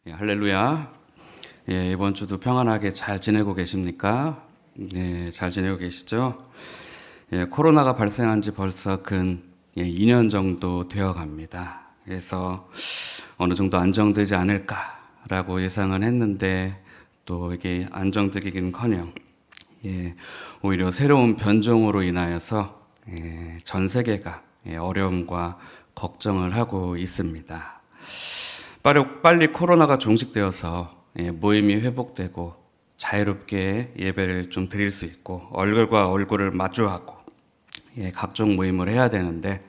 할렐루야. 이번 주도 평안하게 잘 지내고 계십니까? 네, 잘 지내고 계시죠? 코로나가 발생한 지 벌써 근 2년 정도 되어 갑니다. 그래서 어느 정도 안정되지 않을까라고 예상은 했는데 또 이게 안정되기는커녕 오히려 새로운 변종으로 인하여서 전 세계가 어려움과 걱정을 하고 있습니다. 빨리 코로나가 종식되어서 모임이 회복되고 자유롭게 예배를 좀 드릴 수 있고 얼굴과 얼굴을 마주하고 각종 모임을 해야 되는데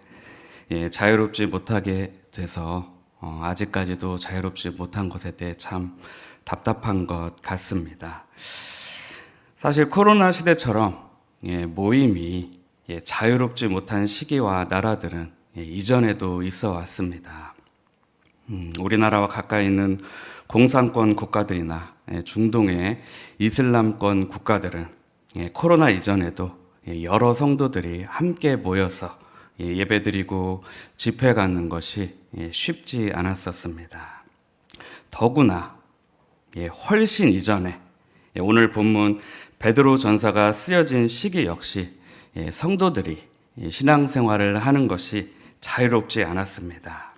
자유롭지 못하게 돼서 아직까지도 자유롭지 못한 것에 대해 참 답답한 것 같습니다. 사실 코로나 시대처럼 모임이 자유롭지 못한 시기와 나라들은 이전에도 있어 왔습니다. 우리나라와 가까이 있는 공산권 국가들이나 중동의 이슬람권 국가들은 코로나 이전에도 여러 성도들이 함께 모여서 예배드리고 집회 갖는 것이 쉽지 않았었습니다. 더구나 훨씬 이전에 오늘 본문 베드로 전서가 쓰여진 시기 역시 성도들이 신앙생활을 하는 것이 자유롭지 않았습니다.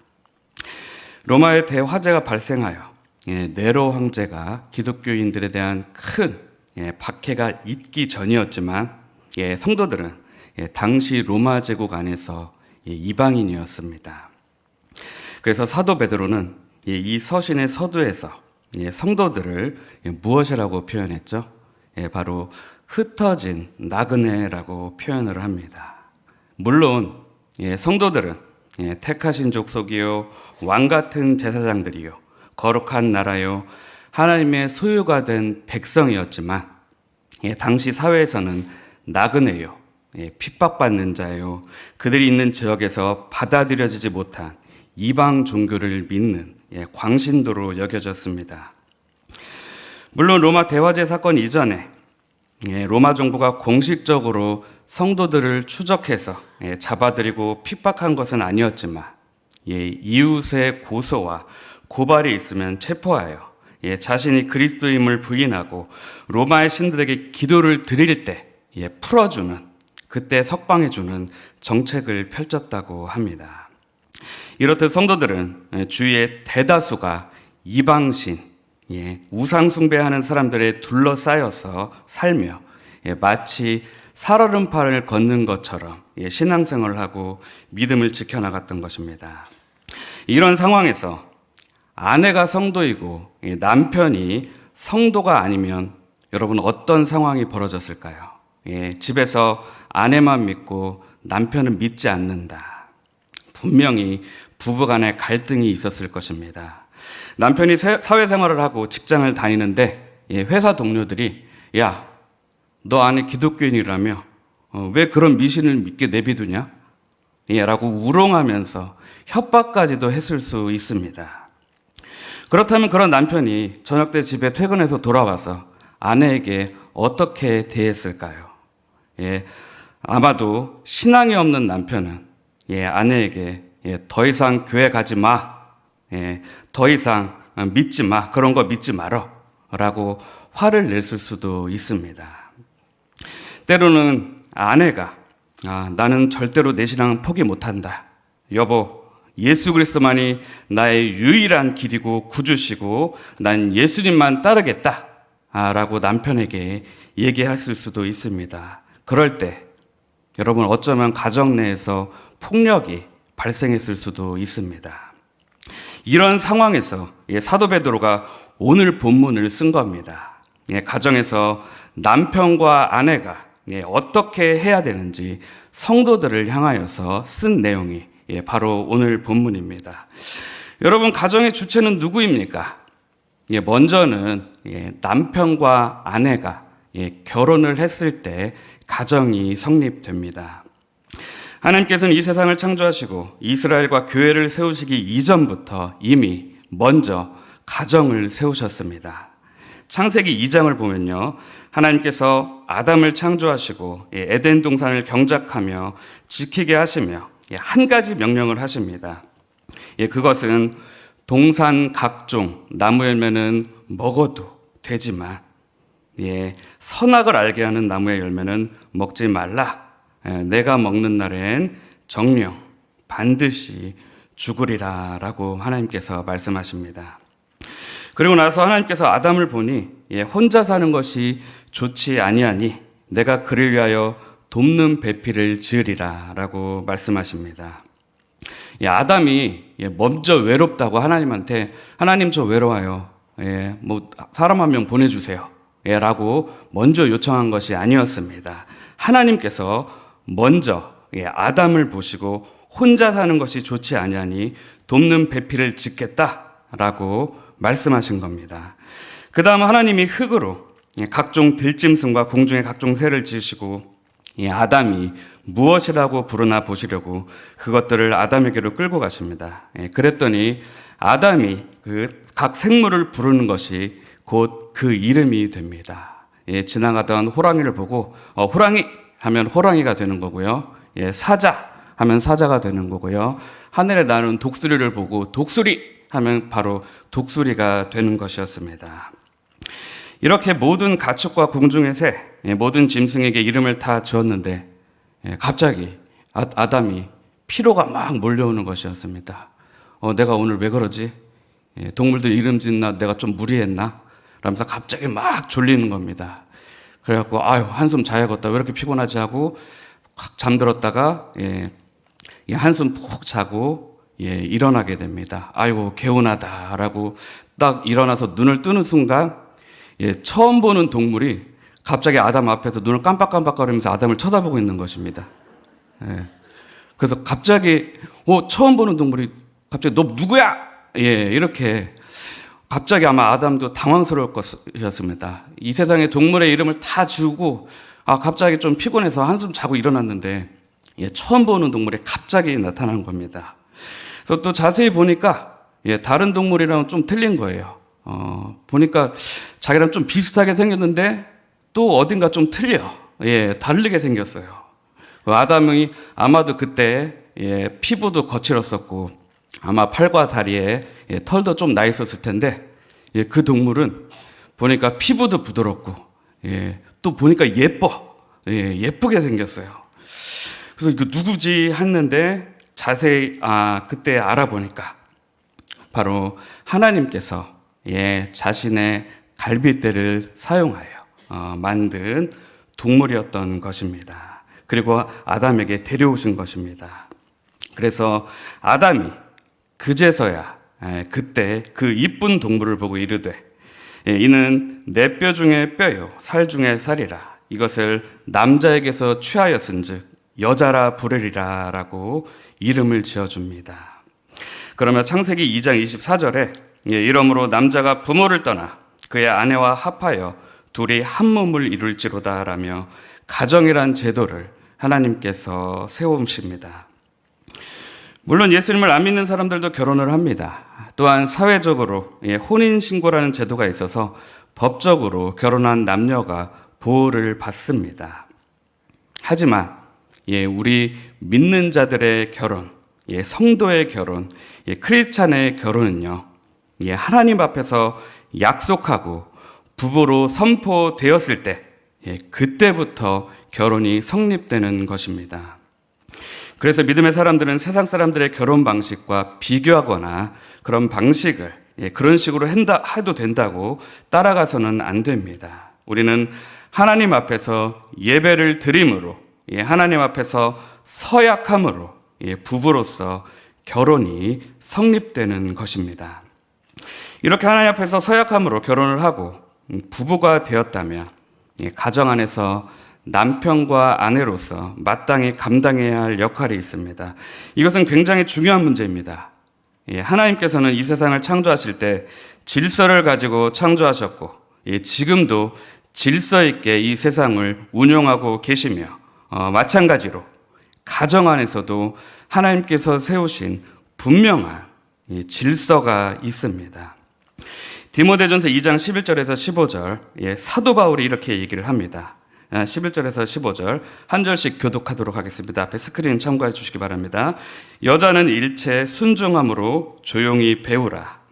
로마의 대화재가 발생하여 네로 황제가 기독교인들에 대한 큰 박해가 있기 전이었지만 성도들은 당시 로마 제국 안에서 이방인이었습니다. 그래서 사도 베드로는 이 서신의 서두에서 성도들을 무엇이라고 표현했죠? 바로 흩어진 나그네라고 표현을 합니다. 물론 성도들은 택하신 족속이요 왕 같은 제사장들이요 거룩한 나라요 하나님의 소유가 된 백성이었지만 당시 사회에서는 나그네요 핍박받는 자요 그들이 있는 지역에서 받아들여지지 못한 이방 종교를 믿는 광신도로 여겨졌습니다. 물론 로마 대화제 사건 이전에 로마 정부가 공식적으로 성도들을 추적해서 잡아들이고 핍박한 것은 아니었지만 이웃의 고소와 고발이 있으면 체포하여 자신이 그리스도임을 부인하고 로마의 신들에게 기도를 드릴 때 풀어주는 그때 석방해주는 정책을 펼쳤다고 합니다. 이렇듯 성도들은 주위의 대다수가 이방신 우상 숭배하는 사람들에 둘러싸여서 살며 마치 살얼음판을 걷는 것처럼 신앙생활을 하고 믿음을 지켜나갔던 것입니다. 이런 상황에서 아내가 성도이고 남편이 성도가 아니면 여러분 어떤 상황이 벌어졌을까요? 집에서 아내만 믿고 남편은 믿지 않는다. 분명히 부부간에 갈등이 있었을 것입니다. 남편이 사회생활을 하고 직장을 다니는데 회사 동료들이 야, 너 아내 기독교인이라며 왜 그런 미신을 믿게 내비두냐? 라고 우롱하면서 협박까지도 했을 수 있습니다. 그렇다면 그런 남편이 저녁 때 집에 퇴근해서 돌아와서 아내에게 어떻게 대했을까요? 아마도 신앙이 없는 남편은 아내에게 더 이상 교회 가지 마, 더 이상 믿지 마, 그런 거 믿지 말어 라고 화를 냈을 수도 있습니다. 때로는 아내가 나는 절대로 내 신앙은 포기 못한다. 여보, 예수 그리스도만이 나의 유일한 길이고 구주시고 난 예수님만 따르겠다 라고 남편에게 얘기했을 수도 있습니다. 그럴 때 여러분 어쩌면 가정 내에서 폭력이 발생했을 수도 있습니다. 이런 상황에서 사도 베드로가 오늘 본문을 쓴 겁니다. 가정에서 남편과 아내가 어떻게 해야 되는지 성도들을 향하여서 쓴 내용이 바로 오늘 본문입니다. 여러분 가정의 주체는 누구입니까? 먼저는 남편과 아내가 결혼을 했을 때 가정이 성립됩니다. 하나님께서는 이 세상을 창조하시고 이스라엘과 교회를 세우시기 이전부터 이미 먼저 가정을 세우셨습니다. 창세기 2장을 보면요. 하나님께서 아담을 창조하시고 에덴 동산을 경작하며 지키게 하시며 한 가지 명령을 하십니다. 그것은 동산 각종 나무 열매는 먹어도 되지만 선악을 알게 하는 나무의 열매는 먹지 말라. 내가 먹는 날엔 정령 반드시 죽으리라 라고 하나님께서 말씀하십니다. 그리고 나서 하나님께서 아담을 보니 혼자 사는 것이 좋지 아니하니 내가 그를 위하여 돕는 배필을 지으리라 라고 말씀하십니다. 아담이 먼저 외롭다고 하나님한테 하나님 저 외로워요. 뭐 사람 한 명 보내주세요. 라고 먼저 요청한 것이 아니었습니다. 하나님께서 먼저 아담을 보시고 혼자 사는 것이 좋지 아니하니 돕는 배필을 짓겠다라고 말씀하신 겁니다. 그 다음 하나님이 흙으로 각종 들짐승과 공중의 각종 새를 지으시고 아담이 무엇이라고 부르나 보시려고 그것들을 아담에게로 끌고 가십니다. 그랬더니 아담이 그 각 생물을 부르는 것이 곧 그 이름이 됩니다. 지나가던 호랑이를 보고 호랑이 하면 호랑이가 되는 거고요. 사자 하면 사자가 되는 거고요. 하늘에 나는 독수리를 보고 독수리 하면 바로 독수리가 되는 것이었습니다. 이렇게 모든 가축과 공중의 새, 모든 짐승에게 이름을 다 지었는데 갑자기 아담이 피로가 막 몰려오는 것이었습니다. 내가 오늘 왜 그러지? 동물들 이름 짓나 내가 좀 무리했나? 라면서 갑자기 막 졸리는 겁니다. 그래갖고 한숨 자야겠다. 왜 이렇게 피곤하지 하고 확 잠들었다가 한숨 푹 자고 일어나게 됩니다. 아이고 개운하다라고 딱 일어나서 눈을 뜨는 순간 처음 보는 동물이 갑자기 아담 앞에서 눈을 깜빡깜빡거리면서 아담을 쳐다보고 있는 것입니다. 그래서 갑자기 처음 보는 동물이 갑자기 너 누구야? 이렇게 갑자기 아마 아담도 당황스러울 것이었습니다. 이 세상에 동물의 이름을 다 지우고 갑자기 좀 피곤해서 한숨 자고 일어났는데 처음 보는 동물이 갑자기 나타난 겁니다. 그래서 또 자세히 보니까 다른 동물이랑은 좀 틀린 거예요. 보니까 자기랑 좀 비슷하게 생겼는데 또 어딘가 좀 틀려. 다르게 생겼어요. 아담이 아마도 그때 피부도 거칠었었고 아마 팔과 다리에 털도 좀 나 있었을 텐데 그 동물은 보니까 피부도 부드럽고 또 보니까 예쁘게 생겼어요. 그래서 이거 누구지 했는데 자세히 그때 알아보니까 바로 하나님께서 자신의 갈빗대를 사용하여 만든 동물이었던 것입니다. 그리고 아담에게 데려오신 것입니다. 그래서 아담이 그제서야 그때 그 이쁜 동물을 보고 이르되 이는 내 뼈 중에 뼈요 살 중에 살이라 이것을 남자에게서 취하였은즉 여자라 부르리라 라고 이름을 지어줍니다. 그러면 창세기 2장 24절에 이러므로 남자가 부모를 떠나 그의 아내와 합하여 둘이 한 몸을 이룰지로다 라며 가정이란 제도를 하나님께서 세우십니다. 물론 예수님을 안 믿는 사람들도 결혼을 합니다. 또한 사회적으로 혼인신고라는 제도가 있어서 법적으로 결혼한 남녀가 보호를 받습니다. 하지만 우리 믿는 자들의 결혼, 성도의 결혼, 크리스찬의 결혼은요, 하나님 앞에서 약속하고 부부로 선포되었을 때 그때부터 결혼이 성립되는 것입니다. 그래서 믿음의 사람들은 세상 사람들의 결혼 방식과 비교하거나 그런 방식을 그런 식으로 해도 된다고 따라가서는 안 됩니다. 우리는 하나님 앞에서 예배를 드림으로 하나님 앞에서 서약함으로 부부로서 결혼이 성립되는 것입니다. 이렇게 하나님 앞에서 서약함으로 결혼을 하고 부부가 되었다면 가정 안에서 남편과 아내로서 마땅히 감당해야 할 역할이 있습니다. 이것은 굉장히 중요한 문제입니다. 하나님께서는 이 세상을 창조하실 때 질서를 가지고 창조하셨고 지금도 질서 있게 이 세상을 운영하고 계시며 마찬가지로 가정 안에서도 하나님께서 세우신 분명한 질서가 있습니다. 디모데전서 2장 11절에서 15절 사도 바울이 이렇게 얘기를 합니다. 11절에서 15절 한 절씩 교독하도록 하겠습니다. 앞에 스크린 참고해 주시기 바랍니다. 여자는 일체 순종함으로 조용히 배우라.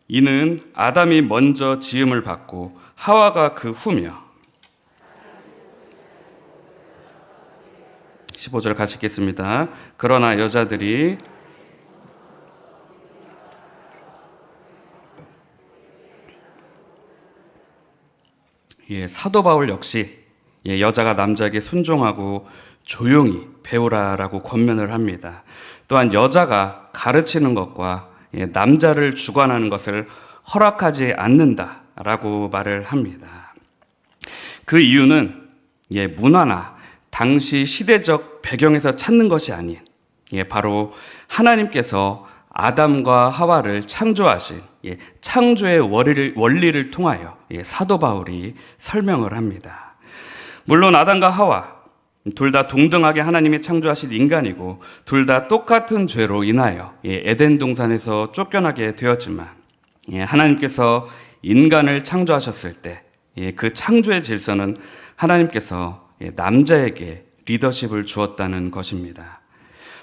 이는 아담이 먼저 지음을 받고 하와가 그 후며. 15절 같이 읽겠습니다. 그러나 여자들이 사도 바울 역시 여자가 남자에게 순종하고 조용히 배우라라고 권면을 합니다. 또한 여자가 가르치는 것과 남자를 주관하는 것을 허락하지 않는다라고 말을 합니다. 그 이유는 문화나 당시 시대적 배경에서 찾는 것이 아닌 바로 하나님께서 아담과 하와를 창조하신 창조의 원리를 통하여 사도 바울이 설명을 합니다. 물론 아담과 하와 둘 다 동등하게 하나님이 창조하신 인간이고 둘 다 똑같은 죄로 인하여 에덴 동산에서 쫓겨나게 되었지만 하나님께서 인간을 창조하셨을 때 그 창조의 질서는 하나님께서 남자에게 리더십을 주었다는 것입니다.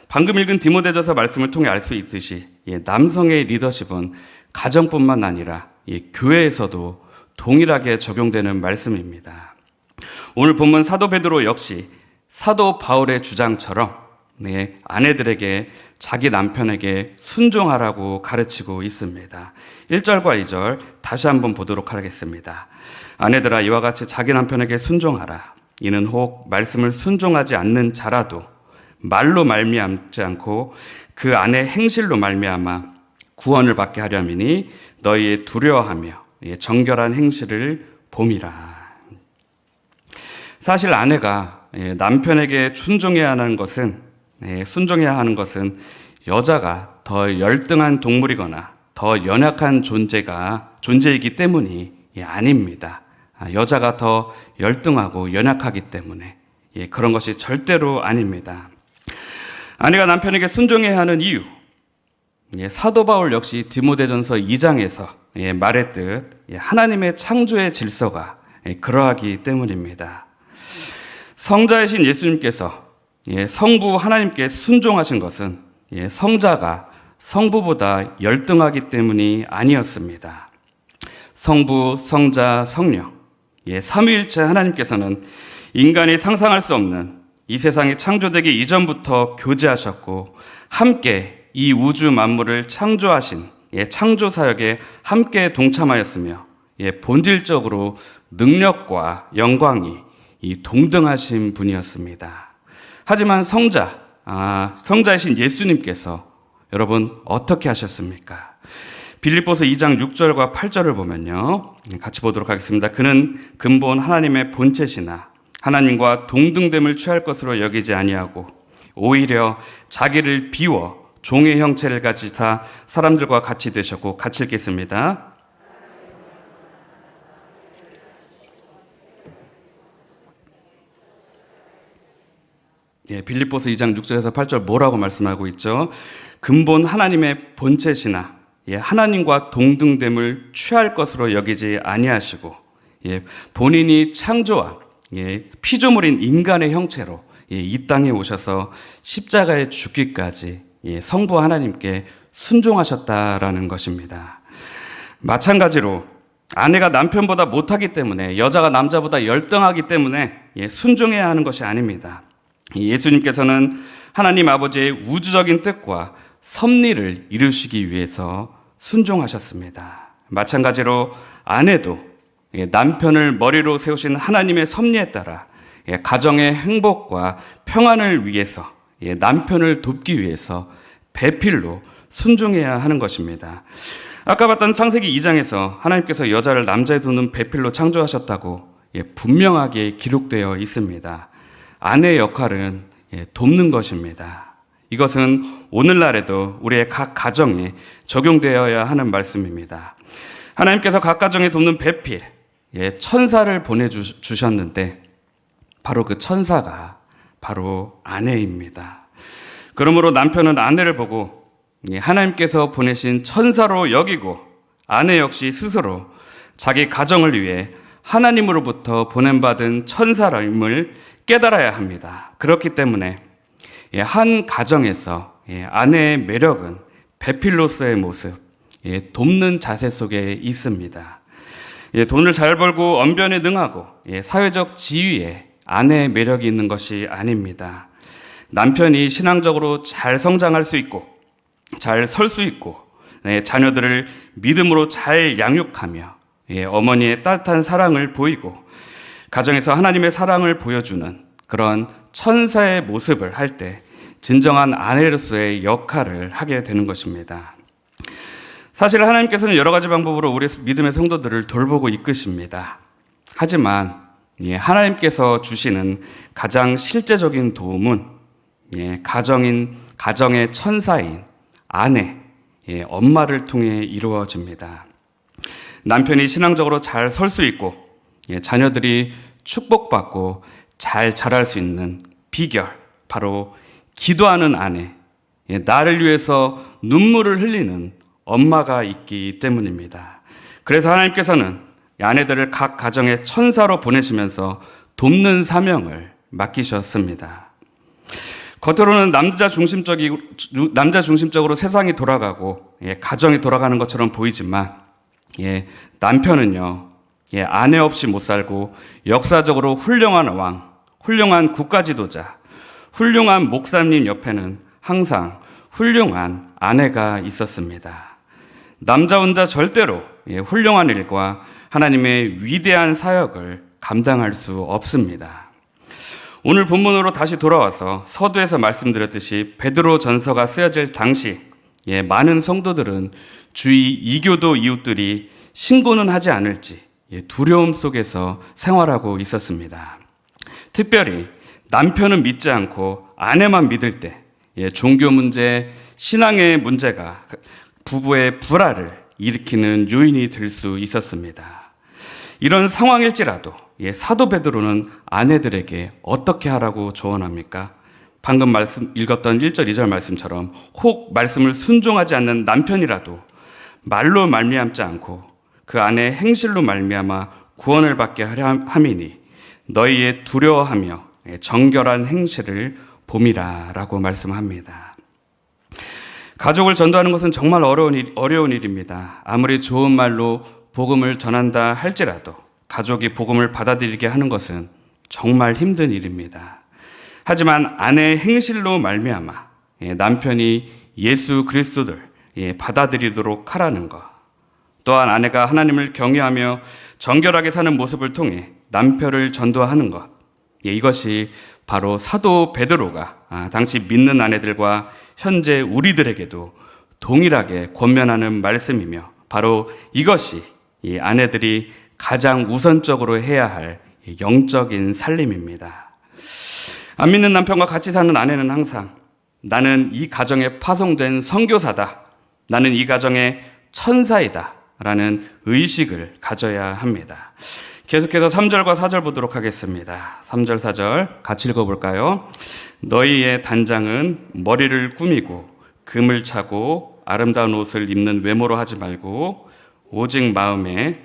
방금 읽은 디모데전서 말씀을 통해 알 수 있듯이 남성의 리더십은 가정뿐만 아니라 교회에서도 동일하게 적용되는 말씀입니다. 오늘 본문 사도 베드로 역시 사도 바울의 주장처럼 아내들에게 자기 남편에게 순종하라고 가르치고 있습니다. 1절과 2절 다시 한번 보도록 하겠습니다. 아내들아 이와 같이 자기 남편에게 순종하라. 이는 혹 말씀을 순종하지 않는 자라도 말로 말미암지 않고 그 안의 행실로 말미암아 구원을 받게 하려미니 너희의 두려워하며 정결한 행실을 봄이라. 사실 아내가 남편에게 순종해야 하는 것은 여자가 더 열등한 동물이거나 더 연약한 존재이기 때문이 아닙니다. 여자가 더 열등하고 연약하기 때문에 그런 것이 절대로 아닙니다. 아내가 남편에게 순종해야 하는 이유, 사도 바울 역시 디모데전서 2장에서 말했듯 하나님의 창조의 질서가 그러하기 때문입니다. 성자이신 예수님께서 성부 하나님께 순종하신 것은 성자가 성부보다 열등하기 때문이 아니었습니다. 성부, 성자, 성령, 삼위일체 하나님께서는 인간이 상상할 수 없는 이 세상이 창조되기 이전부터 교제하셨고 함께 이 우주 만물을 창조하신 창조 사역에 함께 동참하였으며 본질적으로 능력과 영광이 동등하신 분이었습니다. 하지만 성자이신 예수님께서 여러분 어떻게 하셨습니까? 빌립보서 2장 6절과 8절을 보면요. 같이 보도록 하겠습니다. 그는 근본 하나님의 본체시나 하나님과 동등됨을 취할 것으로 여기지 아니하고 오히려 자기를 비워 종의 형체를 가지사 사람들과 같이 되셨고, 같이 읽겠습니다. 빌립보서 2장 6절에서 8절 뭐라고 말씀하고 있죠? 근본 하나님의 본체시나 하나님과 동등됨을 취할 것으로 여기지 아니하시고 본인이 창조한 피조물인 인간의 형체로 이 땅에 오셔서 십자가에 죽기까지 성부 하나님께 순종하셨다라는 것입니다. 마찬가지로 아내가 남편보다 못하기 때문에, 여자가 남자보다 열등하기 때문에 순종해야 하는 것이 아닙니다. 예수님께서는 하나님 아버지의 우주적인 뜻과 섭리를 이루시기 위해서 순종하셨습니다. 마찬가지로 아내도 남편을 머리로 세우신 하나님의 섭리에 따라 가정의 행복과 평안을 위해서, 남편을 돕기 위해서 배필로 순종해야 하는 것입니다. 아까 봤던 창세기 2장에서 하나님께서 여자를 남자에 돕는 배필로 창조하셨다고 분명하게 기록되어 있습니다. 아내의 역할은 돕는 것입니다. 이것은 오늘날에도 우리의 각 가정에 적용되어야 하는 말씀입니다. 하나님께서 각 가정에 돕는 배필, 천사를 보내주셨는데 바로 그 천사가 바로 아내입니다. 그러므로 남편은 아내를 보고 하나님께서 보내신 천사로 여기고 아내 역시 스스로 자기 가정을 위해 하나님으로부터 보냄받은 천사임을 깨달아야 합니다. 그렇기 때문에 한 가정에서 아내의 매력은 배필로서의 모습, 돕는 자세 속에 있습니다. 돈을 잘 벌고 언변에 능하고 사회적 지위에 아내의 매력이 있는 것이 아닙니다. 남편이 신앙적으로 잘 성장할 수 있고 잘 설 수 있고 자녀들을 믿음으로 잘 양육하며 어머니의 따뜻한 사랑을 보이고 가정에서 하나님의 사랑을 보여주는 그런 천사의 모습을 할 때 진정한 아내로서의 역할을 하게 되는 것입니다. 사실 하나님께서는 여러 가지 방법으로 우리 믿음의 성도들을 돌보고 이끄십니다. 하지만 하나님께서 주시는 가장 실제적인 도움은 가정의 천사인 아내, 엄마를 통해 이루어집니다. 남편이 신앙적으로 잘 설 수 있고 자녀들이 축복받고 잘 자랄 수 있는 비결, 바로 기도하는 아내, 나를 위해서 눈물을 흘리는 엄마가 있기 때문입니다. 그래서 하나님께서는 아내들을 각 가정의 천사로 보내시면서 돕는 사명을 맡기셨습니다. 겉으로는 남자 중심적으로 세상이 돌아가고 가정이 돌아가는 것처럼 보이지만 남편은요 아내 없이 못 살고 역사적으로 훌륭한 왕, 훌륭한 국가지도자, 훌륭한 목사님 옆에는 항상 훌륭한 아내가 있었습니다. 남자 혼자 절대로 훌륭한 일과 하나님의 위대한 사역을 감당할 수 없습니다. 오늘 본문으로 다시 돌아와서 서두에서 말씀드렸듯이 베드로 전서가 쓰여질 당시 많은 성도들은 주위 이교도 이웃들이 신고는 하지 않을지 두려움 속에서 생활하고 있었습니다. 특별히 남편은 믿지 않고 아내만 믿을 때 종교 문제, 신앙의 문제가 부부의 불화를 일으키는 요인이 될 수 있었습니다. 이런 상황일지라도 사도 베드로는 아내들에게 어떻게 하라고 조언합니까? 방금 읽었던 1절, 2절 말씀처럼 혹 말씀을 순종하지 않는 남편이라도 말로 말미암지 않고 그 아내의 행실로 말미암아 구원을 받게 하려 함이니 너희의 두려워하며 정결한 행실을 봄이라라고 말씀합니다. 가족을 전도하는 것은 정말 어려운 일입니다. 아무리 좋은 말로 복음을 전한다 할지라도 가족이 복음을 받아들이게 하는 것은 정말 힘든 일입니다. 하지만 아내의 행실로 말미암아 남편이 예수 그리스도를 받아들이도록 하라는 것, 또한 아내가 하나님을 경외하며 정결하게 사는 모습을 통해 남편을 전도하는 것, 이것이 바로 사도 베드로가 당시 믿는 아내들과 현재 우리들에게도 동일하게 권면하는 말씀이며 바로 이것이 이 아내들이 가장 우선적으로 해야 할 영적인 살림입니다. 안 믿는 남편과 같이 사는 아내는 항상 나는 이 가정에 파송된 선교사다, 나는 이 가정의 천사이다 라는 의식을 가져야 합니다. 계속해서 3절과 4절 보도록 하겠습니다. 3절, 4절 같이 읽어볼까요? 너희의 단장은 머리를 꾸미고 금을 차고 아름다운 옷을 입는 외모로 하지 말고 오직 마음에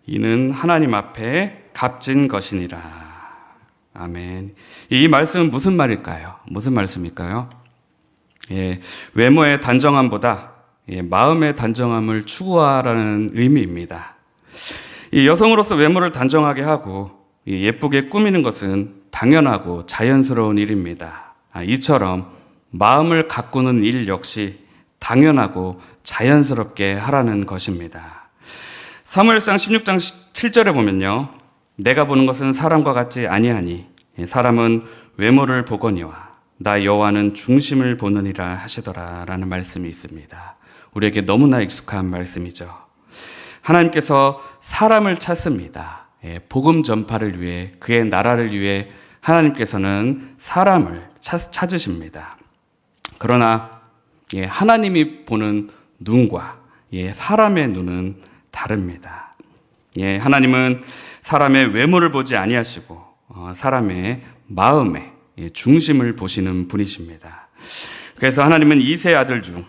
이는 하나님 앞에 값진 것이니라. 아멘. 이 말씀은 무슨 말일까요? 무슨 말씀일까요? 외모의 단정함보다 마음의 단정함을 추구하라는 의미입니다. 이 여성으로서 외모를 단정하게 하고 예쁘게 꾸미는 것은 당연하고 자연스러운 일입니다. 이처럼 마음을 가꾸는 일 역시 당연하고 자연스럽게 하라는 것입니다. 사무엘상 16장 7절에 보면요, 내가 보는 것은 사람과 같지 아니하니 사람은 외모를 보거니와 나 여호와는 중심을 보느니라 하시더라 라는 말씀이 있습니다. 우리에게 너무나 익숙한 말씀이죠. 하나님께서 사람을 찾습니다. 복음 전파를 위해, 그의 나라를 위해 하나님께서는 사람을 찾으십니다. 그러나 하나님이 보는 눈과 사람의 눈은 다릅니다. 하나님은 사람의 외모를 보지 아니하시고 사람의 마음에 중심을 보시는 분이십니다. 그래서 하나님은 이세 아들 중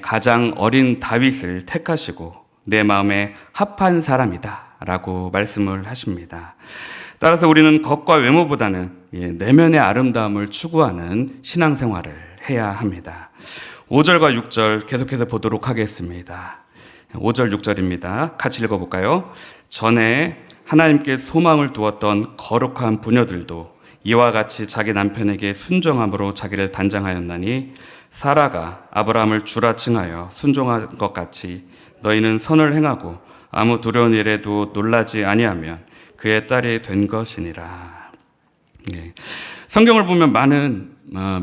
가장 어린 다윗을 택하시고 내 마음에 합한 사람이다 라고 말씀을 하십니다. 따라서 우리는 겉과 외모보다는 내면의 아름다움을 추구하는 신앙생활을 해야 합니다. 5절과 6절 계속해서 보도록 하겠습니다. 5절 6절입니다. 같이 읽어볼까요? 전에 하나님께 소망을 두었던 거룩한 부녀들도 이와 같이 자기 남편에게 순종함으로 자기를 단장하였나니 사라가 아브라함을 주라 칭하여 순종한 것 같이 너희는 선을 행하고 아무 두려운 일에도 놀라지 아니하면 그의 딸이 된 것이니라. 성경을 보면 많은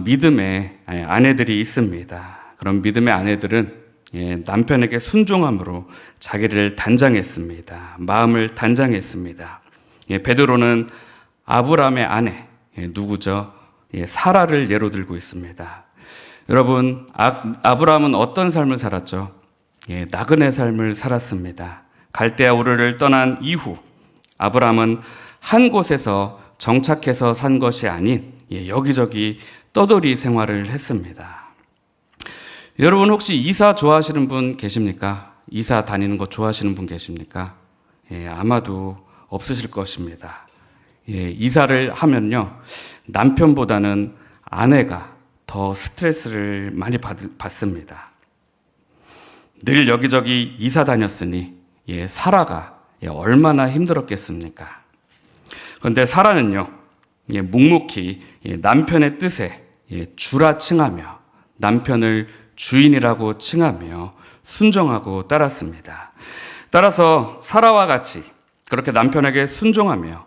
믿음의 아내들이 있습니다. 그런 믿음의 아내들은 남편에게 순종함으로 자기를 단장했습니다. 마음을 단장했습니다. 베드로는 아브라함의 아내 누구죠? 사라를 예로 들고 있습니다. 여러분, 아브라함은 어떤 삶을 살았죠? 나그네 삶을 살았습니다. 갈대아 우르를 떠난 이후 아브라함은 한 곳에서 정착해서 산 것이 아닌 여기저기 떠돌이 생활을 했습니다. 여러분 혹시 이사 좋아하시는 분 계십니까? 이사 다니는 거 좋아하시는 분 계십니까? 아마도 없으실 것입니다. 이사를 하면요, 남편보다는 아내가 더 스트레스를 많이 받습니다. 늘 여기저기 이사 다녔으니 사라가 얼마나 힘들었겠습니까? 그런데 사라는요, 묵묵히 남편의 뜻에 주라 칭하며 남편을 주인이라고 칭하며 순종하고 따랐습니다. 따라서 사라와 같이 그렇게 남편에게 순종하며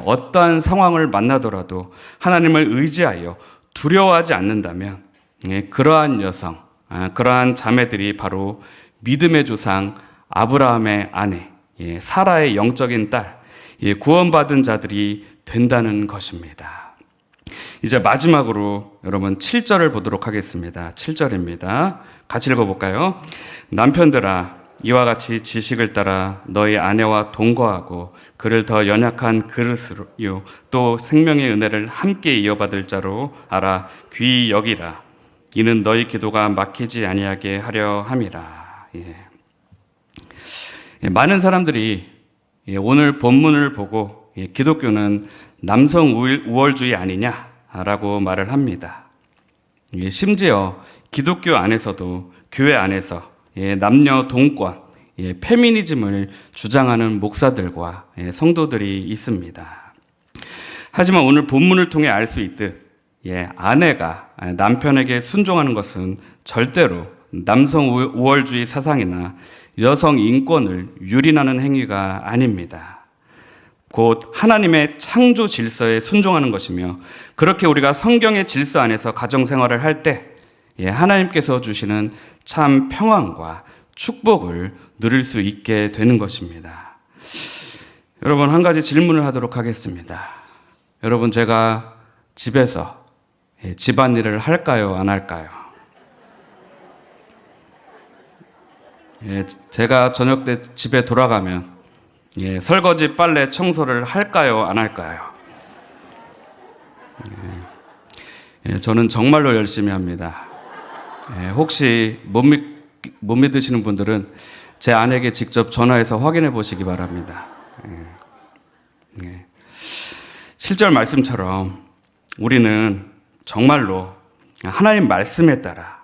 어떠한 상황을 만나더라도 하나님을 의지하여 두려워하지 않는다면 그러한 여성, 그러한 자매들이 바로 믿음의 조상 아브라함의 아내, 사라의 영적인 딸, 구원받은 자들이 된다는 것입니다. 이제 마지막으로 여러분 7절을 보도록 하겠습니다. 7절입니다. 같이 읽어볼까요? 남편들아, 이와 같이 지식을 따라 너희 아내와 동거하고 그를 더 연약한 그릇으로 또 생명의 은혜를 함께 이어받을 자로 알아 귀히 여기라. 이는 너희 기도가 막히지 아니하게 하려 함이라. 많은 사람들이 오늘 본문을 보고 기독교는 남성 우월주의 아니냐라고 말을 합니다. 심지어 기독교 안에서도 교회 안에서 남녀 동권, 페미니즘을 주장하는 목사들과 성도들이 있습니다. 하지만 오늘 본문을 통해 알 수 있듯 아내가 남편에게 순종하는 것은 절대로 남성 우월주의 사상이나 여성 인권을 유린하는 행위가 아닙니다. 곧 하나님의 창조 질서에 순종하는 것이며, 그렇게 우리가 성경의 질서 안에서 가정생활을 할 때 하나님께서 주시는 참 평안과 축복을 누릴 수 있게 되는 것입니다. 여러분, 한 가지 질문을 하도록 하겠습니다. 여러분, 제가 집에서 집안일을 할까요? 안 할까요? 제가 저녁 때 집에 돌아가면 설거지, 빨래, 청소를 할까요? 안 할까요? 저는 정말로 열심히 합니다. 혹시 못 믿으시는 분들은 제 아내에게 직접 전화해서 확인해 보시기 바랍니다. 7절 말씀처럼 우리는 정말로 하나님 말씀에 따라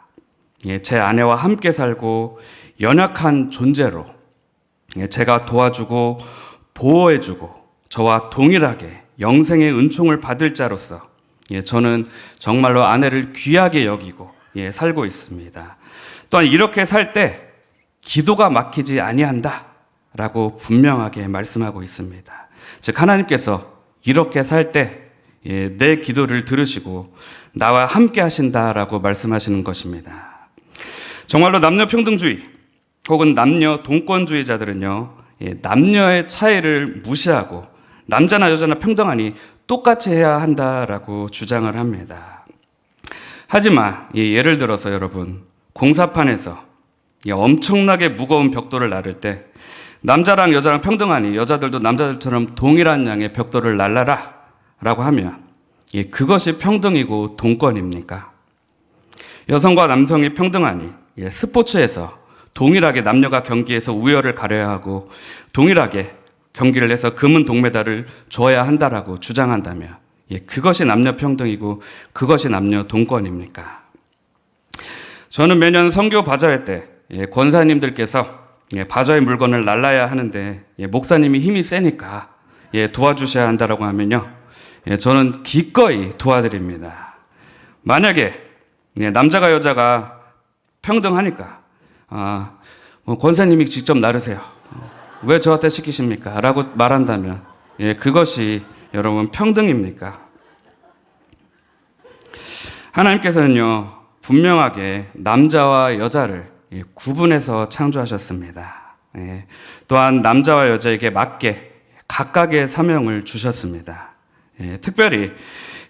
제 아내와 함께 살고 연약한 존재로 제가 도와주고 보호해주고 저와 동일하게 영생의 은총을 받을 자로서 저는 정말로 아내를 귀하게 여기고 살고 있습니다. 또한 이렇게 살 때 기도가 막히지 아니한다라고 분명하게 말씀하고 있습니다. 즉 하나님께서 이렇게 살 때 내 기도를 들으시고 나와 함께 하신다라고 말씀하시는 것입니다. 정말로 남녀 평등주의 혹은 남녀 동권주의자들은요, 남녀의 차이를 무시하고 남자나 여자나 평등하니 똑같이 해야 한다라고 주장을 합니다. 하지만 예를 들어서 여러분, 공사판에서 엄청나게 무거운 벽돌을 나를 때 남자랑 여자랑 평등하니 여자들도 남자들처럼 동일한 양의 벽돌을 날라라 라고 하면 예, 그것이 평등이고 동권입니까? 여성과 남성이 평등하니 예, 스포츠에서 동일하게 남녀가 경기에서 우열을 가려야 하고 동일하게 경기를 해서 금은 동메달을 줘야 한다라고 주장한다면 예, 그것이 남녀 평등이고 그것이 남녀 동권입니까? 저는 매년 선교 바자회 때 예, 권사님들께서 예, 바자회 물건을 날라야 하는데 예, 목사님이 힘이 세니까 예, 도와주셔야 한다라고 하면요, 예, 저는 기꺼이 도와드립니다. 만약에 예, 남자가 여자가 평등하니까 뭐 권사님이 직접 나르세요. 왜 저한테 시키십니까? 라고 말한다면 예, 그것이 여러분 평등입니까? 하나님께서는요, 분명하게 남자와 여자를 예, 구분해서 창조하셨습니다. 예, 또한 남자와 여자에게 맞게 각각의 사명을 주셨습니다. 예, 특별히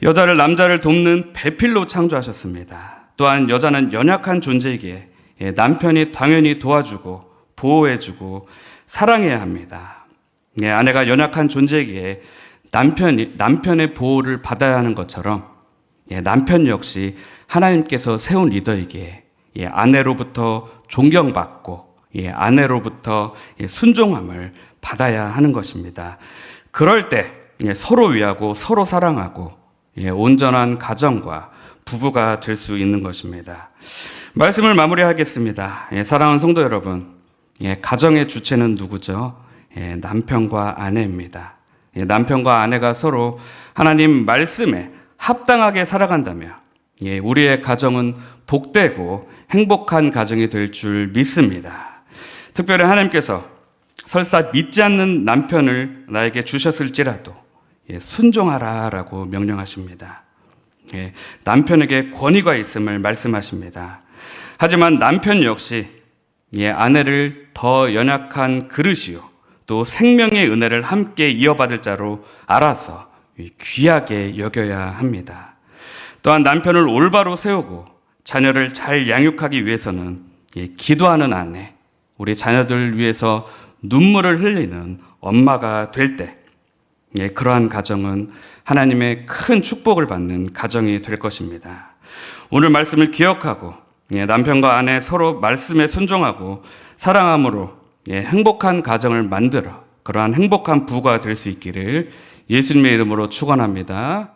여자를 남자를 돕는 배필로 창조하셨습니다. 또한 여자는 연약한 존재이기에 예, 남편이 당연히 도와주고 보호해주고 사랑해야 합니다. 예, 아내가 연약한 존재이기에 남편의 보호를 받아야 하는 것처럼 예, 남편 역시 하나님께서 세운 리더이기에 예, 아내로부터 존경받고 예, 아내로부터 예, 순종함을 받아야 하는 것입니다. 그럴 때 예, 서로 위하고 서로 사랑하고 예, 온전한 가정과 부부가 될 수 있는 것입니다. 말씀을 마무리하겠습니다. 예, 사랑하는 성도 여러분, 예, 가정의 주체는 누구죠? 예, 남편과 아내입니다. 예, 남편과 아내가 서로 하나님 말씀에 합당하게 살아간다면 예, 우리의 가정은 복되고 행복한 가정이 될 줄 믿습니다. 특별히 하나님께서 설사 믿지 않는 남편을 나에게 주셨을지라도 예, 순종하라라고 명령하십니다. 예, 남편에게 권위가 있음을 말씀하십니다. 하지만 남편 역시 예, 아내를 더 연약한 그릇이요 또 생명의 은혜를 함께 이어받을 자로 알아서 귀하게 여겨야 합니다. 또한 남편을 올바로 세우고 자녀를 잘 양육하기 위해서는 예, 기도하는 아내, 우리 자녀들 위해서 눈물을 흘리는 엄마가 될 때 예, 그러한 가정은 하나님의 큰 축복을 받는 가정이 될 것입니다. 오늘 말씀을 기억하고 예, 남편과 아내 서로 말씀에 순종하고 사랑함으로 예, 행복한 가정을 만들어 그러한 행복한 부부가 될 수 있기를 예수님의 이름으로 축원합니다.